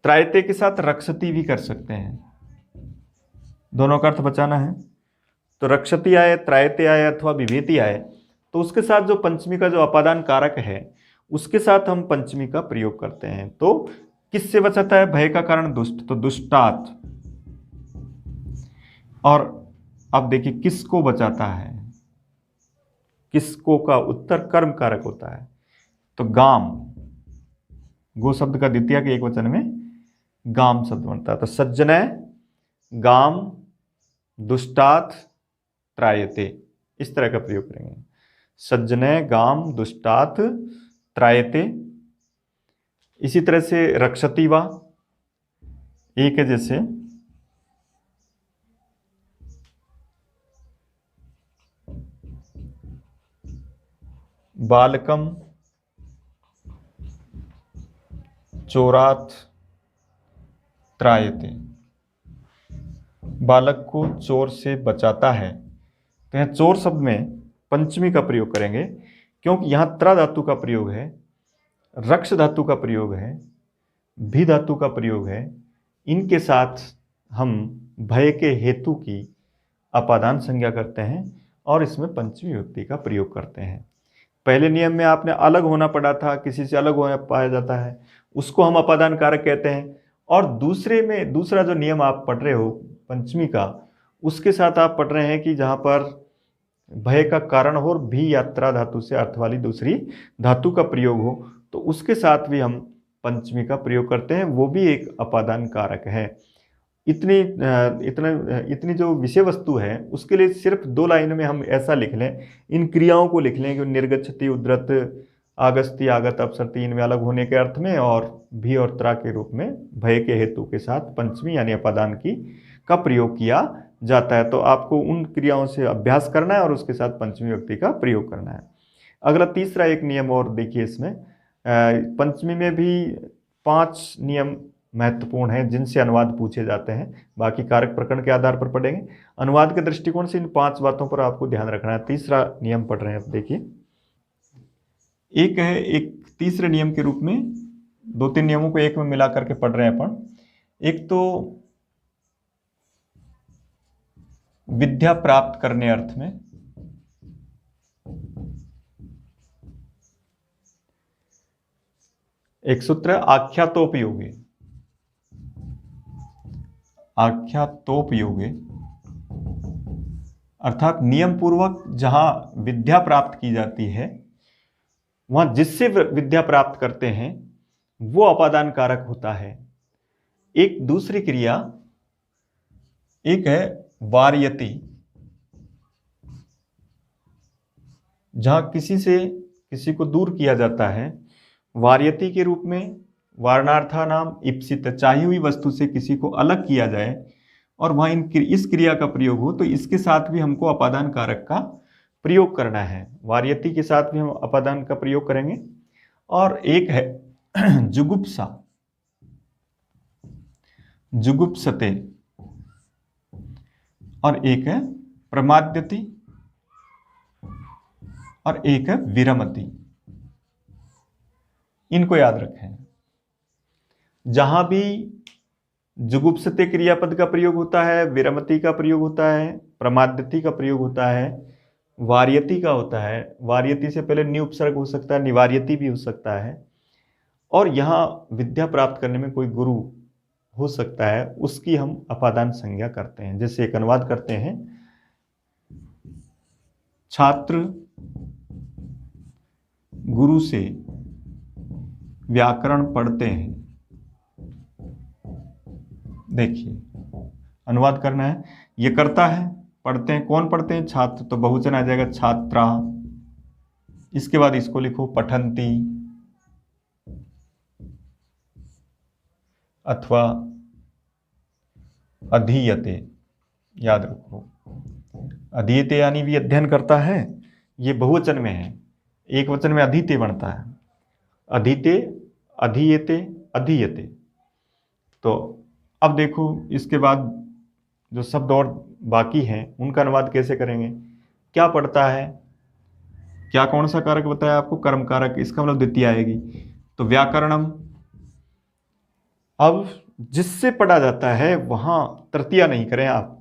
त्रायते के साथ रक्षति भी कर सकते हैं, दोनों का अर्थ बचाना है। तो रक्षति आए, त्रायते आए अथवा विभेति आए, तो उसके साथ जो पंचमी का जो अपादान कारक है उसके साथ हम पंचमी का प्रयोग करते हैं। तो किससे बचाता है? भय का कारण दुष्ट, तो दुष्टात। और अब देखिए किसको बचाता है? किसको का उत्तर कर्म कारक होता है, तो गाम, गो शब्द का द्वितीय के एक वचन में गाम शब्द बनता है। तो सज्जनय गाम दुष्टात त्रायते, इस तरह का प्रयोग करेंगे। सज्जनय गाम दुष्टात त्रायते। इसी तरह से रक्षति वा एक है जैसे बालकम चोरात त्रायते, बालक को चोर से बचाता है। तो यहाँ चोर शब्द में पंचमी का प्रयोग करेंगे, क्योंकि यहाँ त्रा धातु का प्रयोग है, रक्ष धातु का प्रयोग है, भी धातु का प्रयोग है। इनके साथ हम भय के हेतु की अपादान संज्ञा करते हैं और इसमें पंचमी विभक्ति का प्रयोग करते हैं। पहले नियम में आपने अलग होना पड़ा था, किसी से अलग होना पाया जाता है, उसको हम अपादान कारक कहते हैं। और दूसरे में दूसरा जो नियम आप पढ़ रहे हो पंचमी का, उसके साथ आप पढ़ रहे हैं कि जहाँ पर भय का कारण हो और भी यात्रा धातु से अर्थ वाली दूसरी धातु का प्रयोग हो, तो उसके साथ भी हम पंचमी का प्रयोग करते हैं, वो भी एक अपादान कारक है। इतनी जो विषय वस्तु है उसके लिए सिर्फ 2 लाइन में हम ऐसा लिख लें, इन क्रियाओं को लिख लें कि निर्गच्छति, उद्धृत, आगस्ती आगत अपसरती इनमें अलग होने के अर्थ में, और भी और त्रा के रूप में भय के हेतु के साथ पंचमी यानी अपादान की का प्रयोग किया जाता है। तो आपको उन क्रियाओं से अभ्यास करना है और उसके साथ पंचमी विभक्ति का प्रयोग करना है। अगला तीसरा एक नियम और देखिए इसमें, पंचमी में भी 5 नियम महत्वपूर्ण हैं जिनसे अनुवाद पूछे जाते हैं। बाकी कारक प्रकरण के आधार पर पढ़ेंगे। अनुवाद के दृष्टिकोण से इन 5 बातों पर आपको ध्यान रखना है। तीसरा नियम पढ़ रहे हैं, अब देखिए। एक है, एक तीसरे नियम के रूप में 2-3 नियमों को एक में मिला करके पढ़ रहे हैं अपन। एक तो विद्या प्राप्त करने अर्थ में, एक सूत्र आख्यातोपयोगे, आख्यातोपयोगे अर्थात नियम पूर्वक जहां विद्या प्राप्त की जाती है वहां जिससे विद्या प्राप्त करते हैं वो अपादान कारक होता है। एक दूसरी क्रिया, एक है वार्यति, जहां किसी से किसी को दूर किया जाता है। वार्यति के रूप में वारणार्था नाम इप्सित, चाही हुई वस्तु से किसी को अलग किया जाए और वहां इस क्रिया का प्रयोग हो, तो इसके साथ भी हमको अपादान कारक का प्रयोग करना है। वार्यति के साथ भी हम अपादान का प्रयोग करेंगे। और एक है जुगुप्सा, जुगुप्सते, और एक है प्रमाद्यति, और एक है विरमति। इनको याद रखें। जहां भी जुगुप्सते क्रियापद का प्रयोग होता है, विरमति का प्रयोग होता है, प्रमाद्यति का प्रयोग होता है, वार्यति का होता है। वार्यति से पहले नि उपसर्ग हो सकता है, निवार्यति भी हो सकता है। और यहां विद्या प्राप्त करने में कोई गुरु हो सकता है, उसकी हम अपादान संज्ञा करते हैं। जैसे एक अनुवाद करते हैं, छात्र गुरु से व्याकरण पढ़ते हैं। देखिए अनुवाद करना है, ये करता है, पढ़ते हैं। कौन पढ़ते हैं? छात्र, तो बहुवचन आ जाएगा छात्रा। इसके बाद इसको लिखो पठन्ति अथवा अधीयते। याद रखो, अधीयते यानी भी अध्ययन करता है, ये बहुवचन में है। एक वचन में अधीते बनता है, अधीते, अधीयते, अधीयते। तो अब देखो इसके बाद जो शब्द और बाकी हैं उनका अनुवाद कैसे करेंगे। क्या पढ़ता है, क्या कौन सा कारक बताया आपको? कर्म कारक, इसका मतलब द्वितीय आएगी। तो व्याकरणम, अब जिससे पढ़ा जाता है वहां तृतीया नहीं करें आप,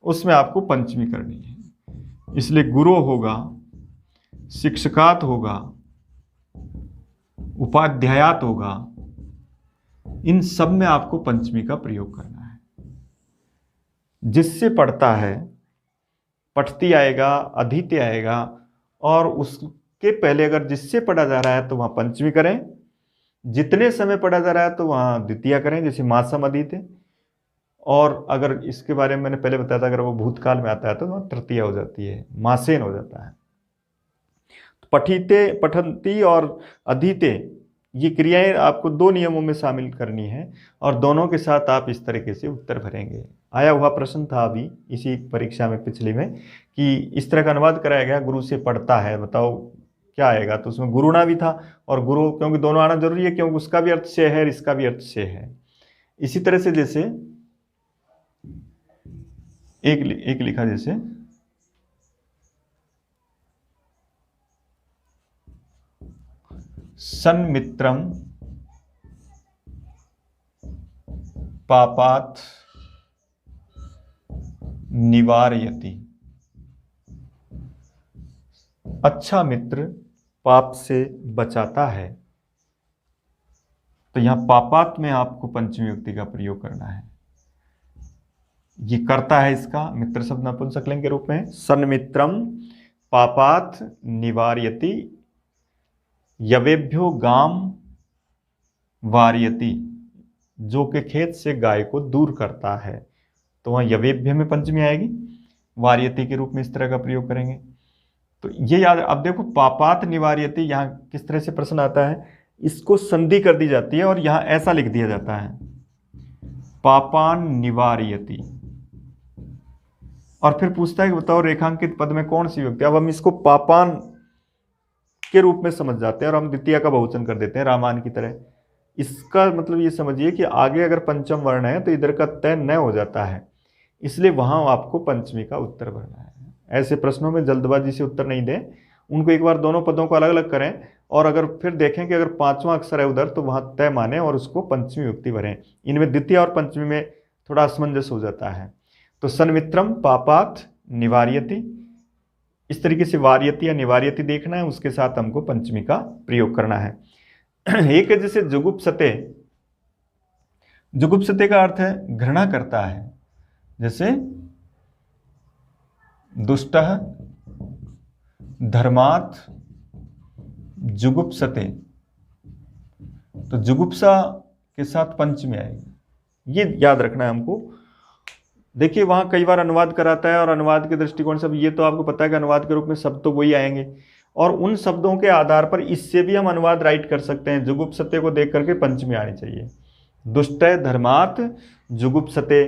उसमें आपको पंचमी करनी है। इसलिए गुरु होगा, शिक्षकात होगा, उपाध्यायात होगा, इन सब में आपको पंचमी का प्रयोग करना है। जिससे पढ़ता है, पठती आएगा, अधीते आएगा, और उसके पहले अगर जिससे पढ़ा जा रहा है तो वहां पंचमी करें। जितने समय पढ़ा जा रहा है तो वहां द्वितीया करें, जैसे मासम अधीते। और अगर इसके बारे में मैंने पहले बताया था, अगर वो भूतकाल में आता है तो वहां तृतीया हो जाती है, मासेन हो जाता है। पठीते, पठंती और अधीते, ये क्रियाएं आपको 2 नियमों में शामिल करनी है, और दोनों के साथ आप इस तरीके से उत्तर भरेंगे। आया हुआ प्रश्न था अभी इसी परीक्षा में, पिछली में, कि इस तरह का अनुवाद कराया गया, गुरु से पढ़ता है, बताओ क्या आएगा। तो उसमें गुरुना भी था, और गुरु, क्योंकि दोनों आना जरूरी है, क्योंकि उसका भी अर्थ से है और इसका भी अर्थ से है। इसी तरह से जैसे एक लिखा, जैसे सन्मित्रम पापात निवारयति, अच्छा मित्र पाप से बचाता है। तो यहां पापात में आपको पंचमी विभक्ति का प्रयोग करना है। ये करता है, इसका मित्र शब्द नपुंसकलिंग के रूप में। सन्मित्रम पापात निवारयति यवेभ्यो गाम वार्यति, जो के खेत से गाय को दूर करता है। तो वहां यवेभ्य में पंचमी आएगी, वार्यति के रूप में इस तरह का प्रयोग करेंगे। तो ये याद, अब देखो पापात निवार्यति यहाँ किस तरह से प्रश्न आता है, इसको संधि कर दी जाती है और यहाँ ऐसा लिख दिया जाता है पापान निवार्यति, और फिर पूछता है कि बताओ रेखांकित पद में कौन सी विभक्ति। अब हम इसको पापान के रूप में समझ जाते हैं और हम द्वितीय का बहुवचन कर देते हैं रामान की तरह। इसका मतलब ये समझिए कि आगे अगर पंचम वर्ण है तो इधर का तय न हो जाता है, इसलिए वहां आपको पंचमी का उत्तर भरना है। ऐसे प्रश्नों में जल्दबाजी से उत्तर नहीं दें, उनको एक बार दोनों पदों को अलग अलग करें और अगर फिर देखें कि अगर पांचवा अक्षर है उधर तो वहां तय माने और उसको पंचमी विभक्ति भरें। इनमें द्वितीय और पंचमी में थोड़ा असमंजस हो जाता है। तो सन्मित्रम पापात निवार्यति, इस तरीके से वार्यति या निवार्यति देखना है, उसके साथ हमको पंचमी का प्रयोग करना है। एक है जैसे जुगुप्सते, जुगुप्सते का अर्थ है घृणा करता है, जैसे दुष्टः धर्मात् जुगुप्सते, तो जुगुप्सा के साथ पंचमी आएगी, ये याद रखना है हमको। देखिए वहां कई बार अनुवाद कराता है और अनुवाद के दृष्टिकोण से ये तो आपको पता है कि अनुवाद के रूप में शब्द तो वही आएंगे और उन शब्दों के आधार पर इससे भी हम अनुवाद राइट कर सकते हैं। जुगुप्सते को देख करके पंचमी आनी चाहिए, दुष्ट धर्मात् जुगुप्सते।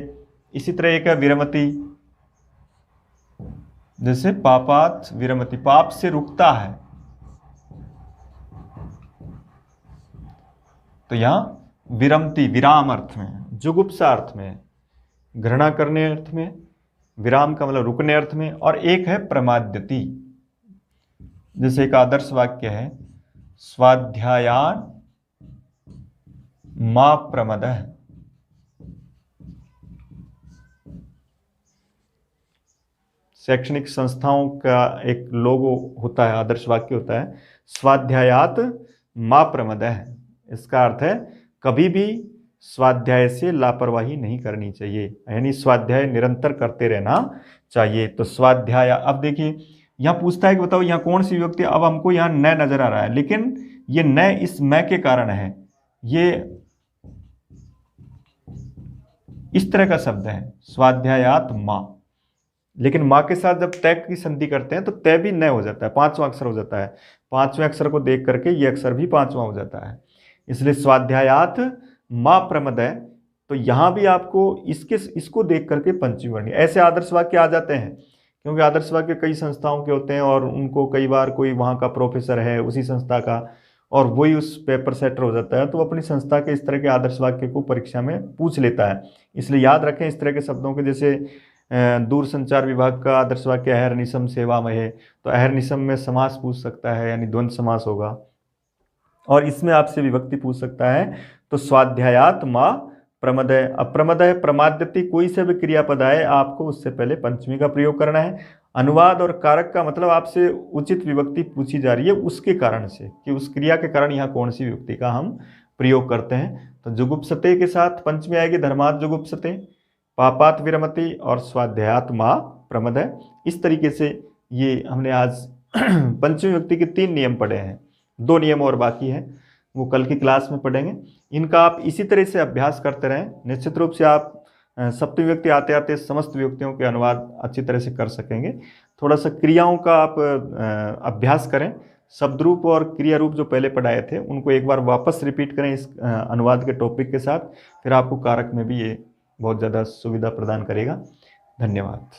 इसी तरह एक है विरमति, जैसे पापात विरमति, पाप से रुकता है, तो यहां विरमति विराम अर्थ में, जुगुप्सा अर्थ में, घृणा करने अर्थ में, विराम का मतलब रुकने अर्थ में। और एक है प्रमाद्यति, जैसे एक आदर्श वाक्य है स्वाध्यायान मा प्रमदः, शैक्षणिक संस्थाओं का एक लोगो होता है, आदर्श वाक्य होता है स्वाध्यायात मा प्रमदः। इसका अर्थ है कभी भी स्वाध्याय से लापरवाही नहीं करनी चाहिए, यानी स्वाध्याय निरंतर करते रहना चाहिए। तो स्वाध्याय, अब देखिए यहां पूछता है कि बताओ यहां कौन सी विभक्ति। अब हमको यहां न नजर आ रहा है, लेकिन ये न इस मैं के कारण है, ये इस तरह का शब्द है स्वाध्यायात मां, लेकिन मां के साथ जब तय की संधि करते हैं तो तय भी न हो जाता है, पांचवा अक्षर हो जाता है। पांचवें अक्षर को देख करके ये अक्षर भी पांचवा हो जाता है, इसलिए स्वाध्यायात मां प्रमदः। तो यहां भी आपको इसको देख करके पंचमी वर्णी, ऐसे आदर्श वाक्य आ जाते हैं, क्योंकि आदर्श वाक्य कई संस्थाओं के होते हैं और उनको कई बार कोई वहां का प्रोफेसर है उसी संस्था का और वही उस पेपर सेटर हो जाता है, तो अपनी संस्था के इस तरह के आदर्श वाक्य को परीक्षा में पूछ लेता है। इसलिए याद रखें इस तरह के शब्दों के, जैसे दूर संचार विभाग का आदर्श वाक्य अहर्निशम सेवामहे, तो अहर्निशम में समास पूछ सकता है, यानी द्वंद्व समास होगा, और इसमें आपसे विभक्ति पूछ सकता है। तो स्वाध्यायात मां प्रमदः, अप्रमदः प्रमाद्यति, कोई से भी क्रियापद आए आपको उससे पहले पंचमी का प्रयोग करना है। अनुवाद और कारक का मतलब आपसे उचित विभक्ति पूछी जा रही है उसके कारण से, कि उस क्रिया के कारण यहाँ कौन सी विभक्ति का हम प्रयोग करते हैं। तो जुगुप्सते के साथ पंचमी आएगी धर्मात् जुगुप्सते, पापात विरमति और स्वाध्यायात मां प्रमदः। इस तरीके से ये हमने आज पंचमी विभक्ति के 3 नियम पढ़े हैं, 2 नियम और बाकी हैं, वो कल की क्लास में पढ़ेंगे। इनका आप इसी तरह से अभ्यास करते रहें, निश्चित रूप से आप सप्तमी विभक्ति आते आते समस्त विभक्तियों के अनुवाद अच्छी तरह से कर सकेंगे। थोड़ा सा क्रियाओं का आप अभ्यास करें, शब्द रूप और क्रिया रूप जो पहले पढ़ाए थे उनको एक बार वापस रिपीट करें इस अनुवाद के टॉपिक के साथ, फिर आपको कारक में भी ये बहुत ज़्यादा सुविधा प्रदान करेगा। धन्यवाद।